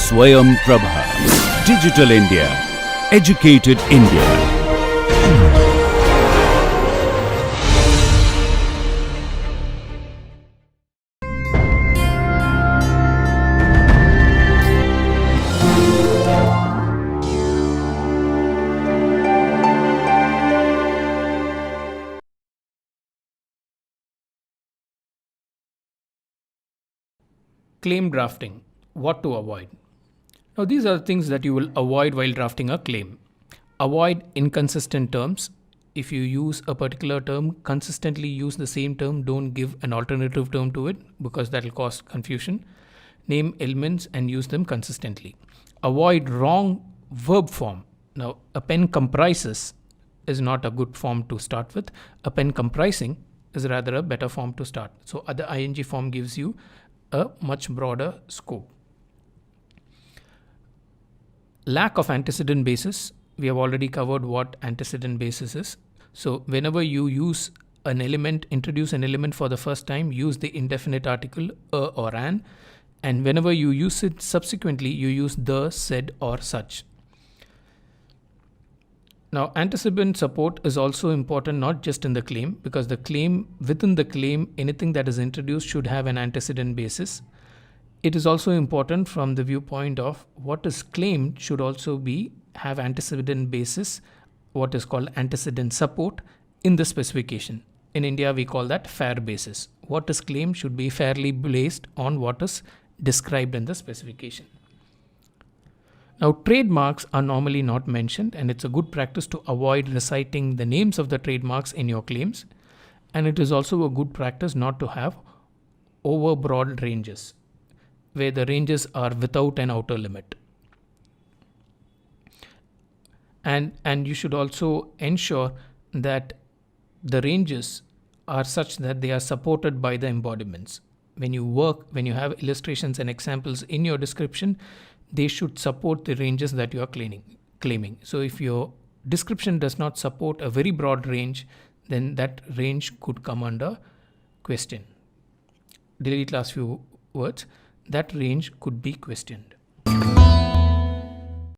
Swayam Prabha. Digital India. Educated India. Claim drafting. What to avoid? Now, these are things that you will avoid while drafting a claim. Avoid inconsistent terms. If you use a particular term, consistently use the same term. Don't give an alternative term to it because that will cause confusion. Name elements and use them consistently. Avoid wrong verb form. Now, a pen comprises is not a good form to start with. A pen comprising is rather a better form to start. So, the ing form gives you a much broader scope. Lack of antecedent basis. We have already covered what antecedent basis is. So whenever you use an element, introduce an element for the first time, use the indefinite article a or an, and whenever you use it subsequently, you use the, said, or such. Now, antecedent support is also important, not just in the claim, because the claim, within the claim, anything that is introduced should have an antecedent basis. It is also important from the viewpoint of what is claimed should also have antecedent basis, what is called antecedent support in the specification. In India, we call that fair basis. What is claimed should be fairly based on what is described in the specification. Now, trademarks are normally not mentioned, and it's a good practice to avoid reciting the names of the trademarks in your claims. And it is also a good practice not to have overbroad ranges, where the ranges are without an outer limit. And you should also ensure that the ranges are such that they are supported by the embodiments. When you have illustrations and examples in your description, they should support the ranges that you are claiming. So if your description does not support a very broad range, then that range could come under question. Delete last few words. That range could be questioned.